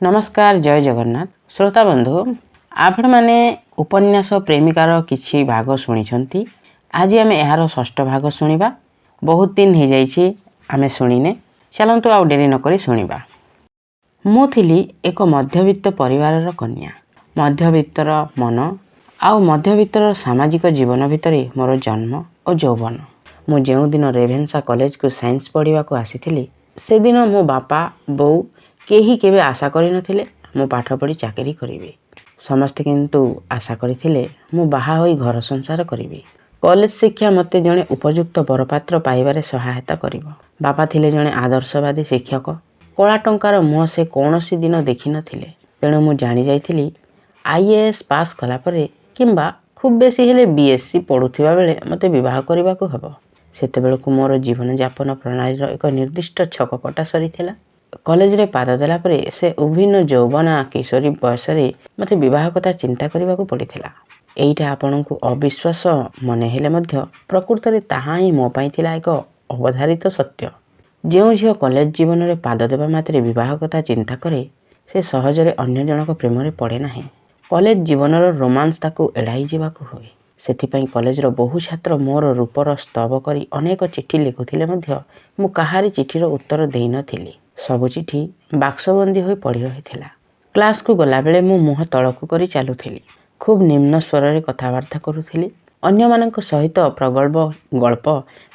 नमस्कार जय जगन्नाथ श्रोता बंधु आपण मैंने उपन्यास प्रेमिकार किछि भाग शुणी आज आम यार षष्ठ भाग शुणा बहुत दिन हो जाइए आम शुणिने चलतु आउ डेरी नक शुणा। मु थिली एक मध्यवित्त परिवार कन्या। मध्यवित्तर मन आउ मध्यवित्तर सामाजिक जीवन भितर मोर जन्म और यौवन। मु जो दिन रेभेन्सा कॉलेज को साइंस पढ़ा आसी से दिन मो बापा बो केही केबे आशा करि नथिले मु पाठ पढ़ी चाकरी करिवे। समस्ते किंतु आशा करथिले मु बाहा होई घर संसार करिवे। कॉलेज शिक्षा मते जणे उपयुक्त बरपात्र पाइबारे सहायता करिवो। बापा थिले जणे आदर्शवादी शिक्षक। कला टंकार मुह से कौनसी दिन देखि नथिले, तेणु मु जानी जाइथिली आईएएस पास कला परे किंबा खूब बेसी हेले बीएससी पढ़ुथिबा बेले मते विवाह करबाको हबो। सेतेबेलकु मोर जीवन यापन प्रणालीर एक निर्दिष्ट छक कटा सरीथिला। कॉलेज रे पाद देला परे से उभिन्न यौवना किशोरी बयस मते विवाह कथा चिंता करने को पड़ता। एईटा आपनकु अविश्वास मने हेले मध्य प्रकृत रे ताहा ही मो पई थिला एक अवधारित सत्य। जो झियो कॉलेज जीवन रे पाद देबा मात्रे विवाह कथा चिंता करे से सहजरे अन्य जनक प्रेम रे पड़े नाही। कॉलेज जीवनर रोमांस ताकू एड़ाई जीवाकू हुए। सेथिपई कॉलेज रो बहु छात्र मोर रूपर स्तव करी अनेक चिठी लिखुथिले मध्य मु काहारी चिठीर उत्तर देई नथिली। सबु चिठी बाक्सबंदी होई पड़ी रही। क्लास को गला बेले मु मुह तलकू करी चालुथिली। खूब निम्न स्वर रे कथावार्ता करुथिली। अन्य मानक सहित प्रगल्भ गल्प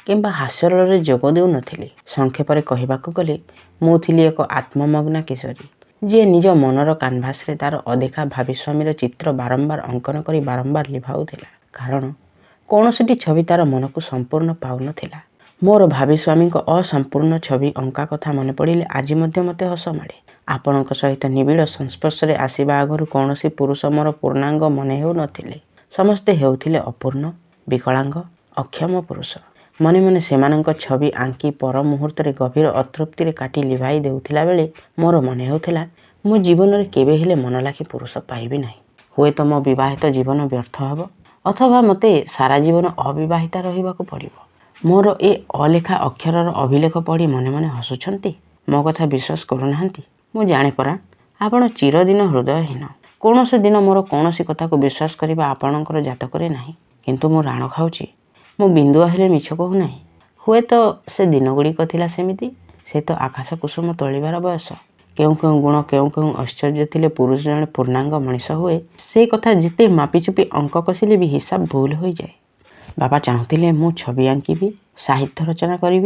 किंबा हास्यर रे जोग देउ नथिली। संक्षेपरे कहिबाकू गले मु थिली एक आत्ममग्ना किशोरी जे निज मनर कानभास रे तार अदेखा भाविस्वामीर चित्र बारंबार अंकन करी बारंबार लिभाउथिला। कारण कौनसिटी छवि तार मन को संपूर्ण पाउ नथिला। मोर भाविस्वामी को असंपूर्ण छवि अंका कथा मन पड़िले आज मध्य मते हस माड़े। आपणक सहित निबिड़ संस्पर्श रे आसीबा आगरु कौनसी पुरुष मोर पूर्णांग मने हेउ नथिले। समस्ते हेउथिले अपूर्ण, विकलांग, अक्षम पुरुष। मने मने सेमानंक छवि आंकी पर मुहूर्त रे गभीर अतृप्ति रे काटी लिभाई देउथिला बेले मोर मने हेउथिला मो जीवन रे केबे हेले मन लाखी पुरुष पाइबी नाही। हुए तो मो विवाहित जीवन व्यर्थ हबो अथवा मते सारा जीवन अविवाहिता रहिबाकू पड़िबो। मोर ए अलेखा अक्षरर अभिलेख पढ़ी मने मने हसुछंती। मो कथा विश्वास करूनाहांती। मु जाने परा आपण चिरदिन हृदयहीन। कौनसी दिन मोर कौनसी कथा को विश्वास करिबा आपणकर जातकरे नाही। किंतु मु राण खाउची। मु बिंदुआ हेले मिछ कहू नाही। हुए तो से दिन गुड़िक थिला सेमिति। से तो आकाश कुसुम तोलिबार बयस। केउ केउ गुण केउ केउ ऐश्वर्य थिले पुरुष जणे पूर्णांग मनीष हुए से कथा जिते मापिचुपी अंक कसिले भी हिसाब भूल हो जाए। बापा चाहूले मु छवि आंकीबी, साहित्य रचना करी,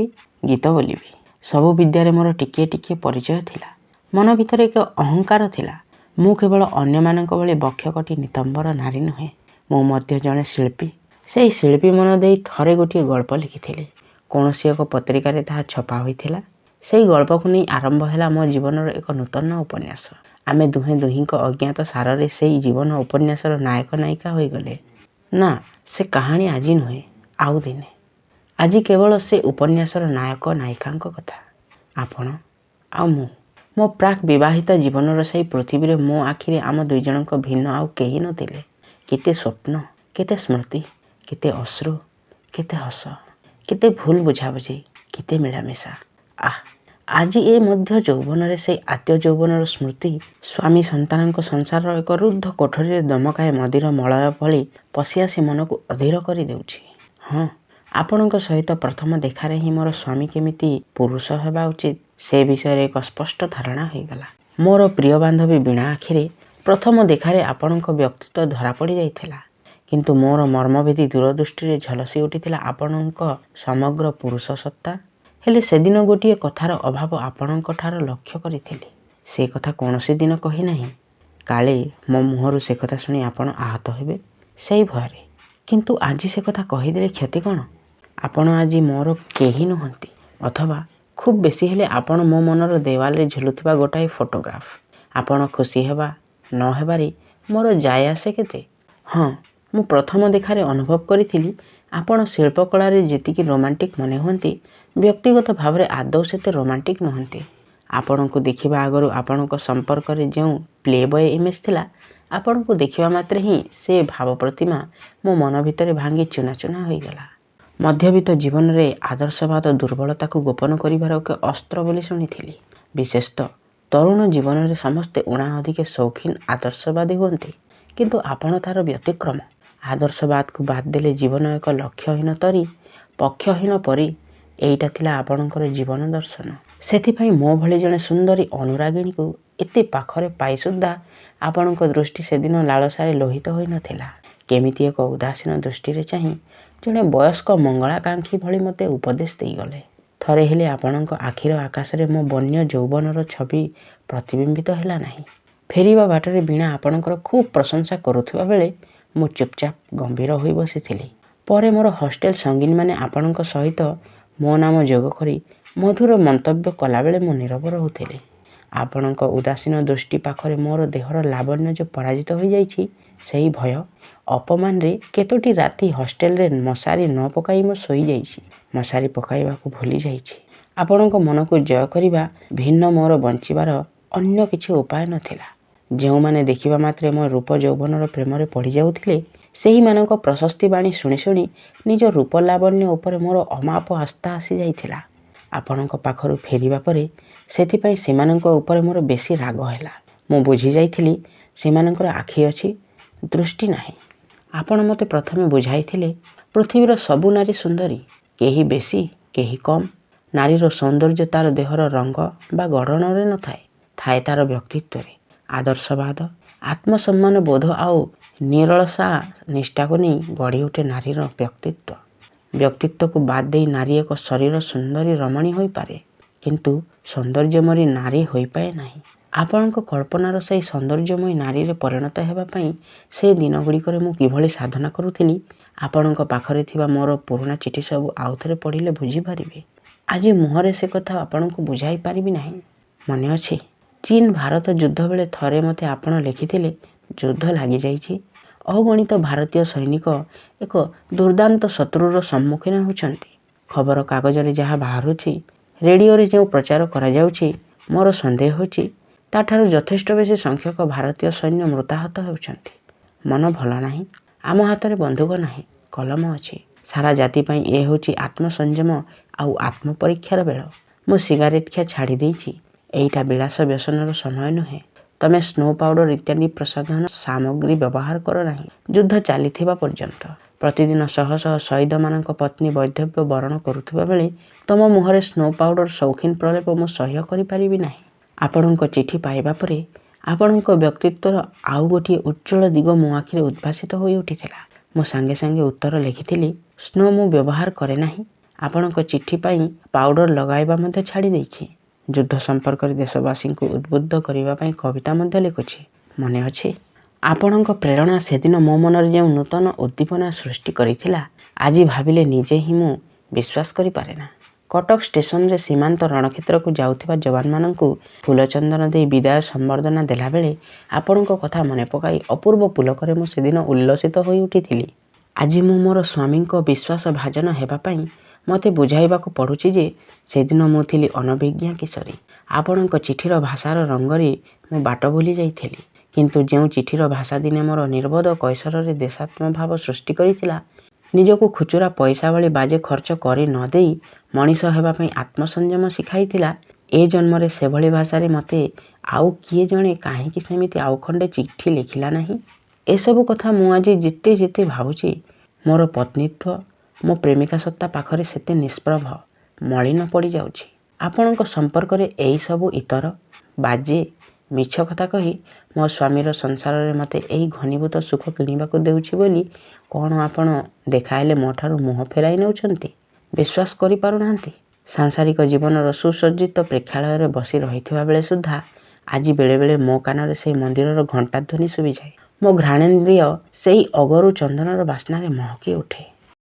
गीत बोलिबी। सबु विद्यारे मोर टिके टिके परिचय थिला। मन भितर एक अहंकार थिला। मु केवल अन्य मानक भली बक्षकटी नितंबर नारी नुहे। मु मध्य जणे शिल्पी। सेही शिल्पी मन देई थरे गोटे गल्प लिखिथिले। कौनसी एक पत्रिका ताहा छपा होइथिला। सेही गल्प को नहीं आरंभ हैला मो जीवनर एक नूतन उपन्यास। आमे दुहे दुहिंक अज्ञात सारे सेही जीवन उपन्यासर नायक नायिका होई गले। ना से कहानी आज नुहे आउ दिने। आज केवल से उपन्यासर नायक नायिकांक कथा। आपण आ मु मो प्राक विवाहित जीवनर सेही पृथ्वी रे मो आखिरे आम दुई जनक भिन्न आउ केही नथिले। केते स्वप्न, केते स्मृति, केते अश्रु, केते हस, केते भूल बुझाबुझी, केते मिलामिशा। आज ए मध्य यौवन रे से आद्य यौवनर स्मृति स्वामी संतानक संसार एक रुद्ध कोठरी रे दमकाए मदिर मलय भली पशि आसी मन को अधीर करि देउछि। हाँ, आपणक सहित प्रथम देखारे ही मोर स्वामी केमिति पुरुष हेबा उचित से विषय एक स्पष्ट धारणा हो गला। मोर प्रिय बांधवी बीणा आखिरे प्रथम देखारे आपणक व्यक्तित्व धरा पड़ी जाइथिला। किंतु मोर मर्मभेदी दूरदृष्टि रे झलसी उठिथिला आपणक समग्र पुरुष सत्ता। हेले से दिन गोटे कथार अभाव आपणक ठार लक्ष्य करिथिली। से कथा कौनसी दिन कही नाही। काले मो मुहरु से कथा सुनी आपण आहत हेबे सेही भयरे। किंतु आज से कथा कहीदेले क्षति कौन? आपण आज मोर केही नुहंती। अथवा खूब बेसी हेले आपण मो मनर देवाल रे झुलुथिबा गोटाए फोटोग्राफ। आपण खुशी हेबा न हेबारी मोर जाय आसे केते। हाँ, मु प्रथम देखारे अनुभव करिथिली आपण शिल्पकला रे जेतिकी रोमांटिक मने हुंती व्यक्तिगत भाव रे आदौ सेते रोमांटिक नहंती। आपण को देखिबा आगरु आपण को संपर्क रे जेउ प्ले बॉय इमेज थिला आपण को देखिबा मात्रे ही से भाव प्रतिमा मो मन भितरे भांगी चुना चुना होई गला। मध्यवित्त जीवन रे आदर्शवाद दुर्बलता को गोपन करिवार एक अस्त्र बोली शुनिथिली। विशेषतः ତରୁଣ ଜୀବନରେ ସମସ୍ତେ ଉଣା ଅଧିକେ ସୌଖିନ ଆଦର୍ଶବାଦୀ ହୁଅନ୍ତି, କିନ୍ତୁ ଆପଣ ତାର ବ୍ୟତିକ୍ରମ। ଆଦର୍ଶବାଦକୁ ବାଦ ଦେଲେ ଜୀବନ ଏକ ଲକ୍ଷ୍ୟହୀନ ତରି, ପକ୍ଷହୀନ ପରି। ଏଇଟା ଥିଲା ଆପଣଙ୍କର ଜୀବନ ଦର୍ଶନ। ସେଥିପାଇଁ ମୋ ଭଳି ଜଣେ ସୁନ୍ଦରୀ ଅନୁରାଗିଣୀକୁ ଏତେ ପାଖରେ ପାଇ ସୁଦ୍ଧା ଆପଣଙ୍କ ଦୃଷ୍ଟି ସେଦିନ ଲାଳସାରେ ଲୋହିତ ହୋଇନଥିଲା। କେମିତି ଏକ ଉଦାସୀନ ଦୃଷ୍ଟିରେ ଚାହିଁ ଜଣେ ବୟସ୍କ ମଙ୍ଗଳାକାଂକ୍ଷୀ ଭଳି ମୋତେ ଉପଦେଶ ଦେଇଗଲେ। ଥରେ ହେଲେ ଆପଣଙ୍କ ଆଖିର ଆକାଶରେ ମୋ ବନ୍ୟ ଯୌବନର ଛବି ପ୍ରତିବିମ୍ବିତ ହେଲା ନାହିଁ। ଫେରିବା ବାଟରେ ବୀଣା ଆପଣଙ୍କର ଖୁବ୍ ପ୍ରଶଂସା କରୁଥିବା ବେଳେ ମୁଁ ଚୁପଚାପ ଗମ୍ଭୀର ହୋଇ ବସିଥିଲି। ପରେ ମୋର ହଷ୍ଟେଲ ସଙ୍ଗିନୀମାନେ ଆପଣଙ୍କ ସହିତ ମୋ ନାମ ଯୋଗ କରି ମଧୁର ମନ୍ତବ୍ୟ କଲାବେଳେ ମୁଁ ନୀରବ ରହୁଥିଲି। ଆପଣଙ୍କ ଉଦାସୀନ ଦୃଷ୍ଟି ପାଖରେ ମୋର ଦେହର ଲାବଣ୍ୟ ଯେ ପରାଜିତ ହୋଇଯାଇଛି, ସେହି ଭୟ ଅପମାନରେ କେତୋଟି ରାତି ହଷ୍ଟେଲରେ ମଶାରୀ ନ ପକାଇ ମୁଁ ଶୋଇଯାଇଛି। ମଶାରୀ ପକାଇବାକୁ ଭୁଲି ଯାଇଛି। ଆପଣଙ୍କ ମନକୁ ଜୟ କରିବା ଭିନ୍ନ ମୋର ବଞ୍ଚିବାର ଅନ୍ୟ କିଛି ଉପାୟ ନଥିଲା। ଯେଉଁମାନେ ଦେଖିବା ମାତ୍ରେ ମୋ ରୂପ ଯୌବନର ପ୍ରେମରେ ପଡ଼ିଯାଉଥିଲେ, ସେହିମାନଙ୍କ ପ୍ରଶସ୍ତି ବାଣୀ ଶୁଣି ଶୁଣି ନିଜ ରୂପ ଲାବଣ୍ୟ ଉପରେ ମୋର ଅମାପ ଆସ୍ଥା ଆସିଯାଇଥିଲା। ଆପଣଙ୍କ ପାଖରୁ ଫେରିବା ପରେ ସେଥିପାଇଁ ସେମାନଙ୍କ ଉପରେ ମୋର ବେଶୀ ରାଗ ହେଲା। ମୁଁ ବୁଝିଯାଇଥିଲି ସେମାନଙ୍କର ଆଖି ଅଛି, ଦୃଷ୍ଟି ନାହିଁ। ଆପଣ ମୋତେ ପ୍ରଥମେ ବୁଝାଇଥିଲେ ପୃଥିବୀର ସବୁ ନାରୀ ସୁନ୍ଦରୀ, କେହି ବେଶୀ କେହି କମ୍। ନାରୀର ସୌନ୍ଦର୍ଯ୍ୟ ତାର ଦେହର ରଙ୍ଗ ବା ଗଢ଼ଣରେ ନଥାଏ, ଥାଏ ତାର ବ୍ୟକ୍ତିତ୍ୱରେ। ଆଦର୍ଶବାଦ, ଆତ୍ମସମ୍ମାନ ବୋଧ ଆଉ ନିରଳସା ନିଷ୍ଠାକୁ ନେଇ ଗଢ଼ି ଉଠେ ନାରୀର ବ୍ୟକ୍ତିତ୍ୱ। ବ୍ୟକ୍ତିତ୍ୱକୁ ବାଦ ଦେଇ ନାରୀ ଏକ ଶରୀର ସୁନ୍ଦରୀ ରମଣୀ ହୋଇପାରେ, କିନ୍ତୁ ସୌନ୍ଦର୍ଯ୍ୟମୟୀ ନାରୀ ହୋଇପାରେ ନାହିଁ। ଆପଣଙ୍କ କଳ୍ପନାର ସେହି ସୌନ୍ଦର୍ଯ୍ୟମୟୀ ନାରୀରେ ପରିଣତ ହେବା ପାଇଁ ସେ ଦିନଗୁଡ଼ିକରେ ମୁଁ କିଭଳି ସାଧନା କରୁଥିଲି, ଆପଣଙ୍କ ପାଖରେ ଥିବା ମୋର ପୁରୁଣା ଚିଠି ସବୁ ଆଉଥରେ ପଢ଼ିଲେ ବୁଝିପାରିବେ। ଆଜି ମୁହଁରେ ସେ କଥା ଆପଣଙ୍କୁ ବୁଝାଇ ପାରିବି ନାହିଁ। ମନେ ଅଛି, ଚୀନ ଭାରତ ଯୁଦ୍ଧ ବେଳେ ଥରେ ମୋତେ ଆପଣ ଲେଖିଥିଲେ, ଯୁଦ୍ଧ ଲାଗିଯାଇଛି, ଅଗଣିତ ଭାରତୀୟ ସୈନିକ ଏକ ଦୁର୍ଦ୍ଦାନ୍ତ ଶତ୍ରୁର ସମ୍ମୁଖୀନ ହେଉଛନ୍ତି। ଖବରକାଗଜରେ ଯାହା ବାହାରୁଛି, ରେଡ଼ିଓରେ ଯେଉଁ ପ୍ରଚାର କରାଯାଉଛି, ମୋର ସନ୍ଦେହ ହେଉଛି ତାଠାରୁ ଯଥେଷ୍ଟ ବେଶୀ ସଂଖ୍ୟକ ଭାରତୀୟ ସୈନ୍ୟ ମୃତାହତ ହେଉଛନ୍ତି। ମନ ଭଲ ନାହିଁ। ଆମ ହାତରେ ବନ୍ଧୁକ ନାହିଁ, କଲମ ଅଛି। ସାରା ଜାତି ପାଇଁ ଏ ହେଉଛି ଆତ୍ମସଂଯମ ଆଉ ଆତ୍ମପରୀକ୍ଷାର ବେଳ। ମୁଁ ସିଗାରେଟ୍ ଖିଆ ଛାଡ଼ି ଦେଇଛି। ଏଇଟା ବିଳାସ ବ୍ୟସନର ସମୟ ନୁହେଁ। ତମେ ସ୍ନୋ ପାଉଡର ଇତ୍ୟାଦି ପ୍ରସାଧନ ସାମଗ୍ରୀ ବ୍ୟବହାର କର ନାହିଁ ଯୁଦ୍ଧ ଚାଲିଥିବା ପର୍ଯ୍ୟନ୍ତ। ପ୍ରତିଦିନ ଶହ ଶହ ଶହୀଦମାନଙ୍କ ପତ୍ନୀ ବୈଧବ୍ୟ ବରଣ କରୁଥିବା ବେଳେ ତମ ମୁହଁରେ ସ୍ନୋ ପାଉଡର ସୌଖିନ ପ୍ରଲେପ ମୁଁ ସହ୍ୟ କରିପାରିବି ନାହିଁ। ଆପଣଙ୍କ ଚିଠି ପାଇବା ପରେ ଆପଣଙ୍କ ବ୍ୟକ୍ତିତ୍ୱର ଆଉ ଗୋଟିଏ ଉଜ୍ଜ୍ୱଳ ଦିଗ ମୋ ଆଖିରେ ଉଦ୍ଭାସିତ ହୋଇ ଉଠିଥିଲା। ମୁଁ ସାଙ୍ଗେ ସାଙ୍ଗେ ଉତ୍ତର ଲେଖିଥିଲି, ସ୍ନୋ ମୁଁ ବ୍ୟବହାର କରେ ନାହିଁ। ଆପଣଙ୍କ ଚିଠି ପାଇଁ ପାଉଡର ଲଗାଇବା ମଧ୍ୟ ଛାଡ଼ି ଦେଇଛି। ଯୁଦ୍ଧ ସମ୍ପର୍କରେ ଦେଶବାସୀଙ୍କୁ ଉଦ୍ବୁଦ୍ଧ କରିବା ପାଇଁ କବିତା ମଧ୍ୟ ଲେଖୁଛି। ମନେ ଅଛି? ଆପଣଙ୍କ ପ୍ରେରଣା ସେଦିନ ମୋ ମନରେ ଯେଉଁ ନୂତନ ଉଦ୍ଦୀପନା ସୃଷ୍ଟି କରିଥିଲା, ଆଜି ଭାବିଲେ ନିଜେ ହିଁ ମୁଁ ବିଶ୍ୱାସ କରିପାରେ ନା। କଟକ ଷ୍ଟେସନରେ ସୀମାନ୍ତ ରଣକ୍ଷେତ୍ରକୁ ଯାଉଥିବା ଯବାନମାନଙ୍କୁ ଫୁଲଚନ୍ଦନ ଦେଇ ବିଦାୟ ସମ୍ବର୍ଦ୍ଧନା ଦେଲାବେଳେ ଆପଣଙ୍କ କଥା ମନେ ପକାଇ ଅପୂର୍ବ ପୁଲକରେ ମୁଁ ସେଦିନ ଉଲ୍ଲସିତ ହୋଇ ଉଠିଥିଲି। ଆଜି ମୁଁ ମୋର ସ୍ୱାମୀଙ୍କ ବିଶ୍ୱାସ ଭାଜନ ହେବା ପାଇଁ ମୋତେ ବୁଝାଇବାକୁ ପଡ଼ୁଛି ଯେ ସେଦିନ ମୁଁ ଥିଲି ଅନଭିଜ୍ଞା କିଶୋରୀ। ଆପଣଙ୍କ ଚିଠିର ଭାଷାର ରଙ୍ଗରେ ମୁଁ ବାଟ ଭୁଲି ଯାଇଥିଲି, କିନ୍ତୁ ଯେଉଁ ଚିଠିର ଭାଷା ଦିନେ ମୋର ନିର୍ବୋଧ କୈଶୋରରେ ଦେଶାତ୍ମଭାବ ସୃଷ୍ଟି କରିଥିଲା, ନିଜକୁ ଖୁଚୁରା ପଇସା ଭଳି ବାଜେ ଖର୍ଚ୍ଚ କରି ନ ଦେଇ ମଣିଷ ହେବା ପାଇଁ ଆତ୍ମସଂଯମ ଶିଖାଇଥିଲା, ଏ ଜନ୍ମରେ ସେଭଳି ଭାଷାରେ ମୋତେ ଆଉ କିଏ ଜଣେ କାହିଁକି ସେମିତି ଆଉ ଖଣ୍ଡେ ଚିଠି ଲେଖିଲା ନାହିଁ? ଏସବୁ କଥା ମୁଁ ଆଜି ଯେତେ ଯେତେ ଭାବୁଛି, ମୋର ପତ୍ନୀତ୍ୱ ମୋ ପ୍ରେମିକା ସତ୍ତା ପାଖରେ ସେତେ ନିଷ୍ପ୍ରଭ, ମଳିନ ପଡ଼ିଯାଉଛି। ଆପଣଙ୍କ ସମ୍ପର୍କରେ ଏହିସବୁ ଇତର, ବାଜେ, ମିଛ କଥା କହି ମୋ ସ୍ୱାମୀର ସଂସାରରେ ମୋତେ ଏହି ଘନୀଭୂତ ସୁଖ କିଣିବାକୁ ଦେଉଛି ବୋଲି କ'ଣ ଆପଣ ଦେଖାହେଲେ ମୋ ଠାରୁ ମୁହଁ ଫେରାଇ ନେଉଛନ୍ତି? ବିଶ୍ୱାସ କରିପାରୁନାହାନ୍ତି? ସାଂସାରିକ ଜୀବନର ସୁସଜ୍ଜିତ ପ୍ରେକ୍ଷାଳୟରେ ବସି ରହିଥିବା ବେଳେ ସୁଦ୍ଧା ଆଜି ବେଳେବେଳେ ମୋ କାନରେ ସେହି ମନ୍ଦିରର ଘଣ୍ଟା ଧ୍ୱନି ଶୁଭିଯାଏ। ମୋ ଘ୍ରାଣେନ୍ଦ୍ରିୟ ସେହି ଅଗରୁ ଚନ୍ଦନର ବାସ୍ନାରେ ମହକି ଉଠେ।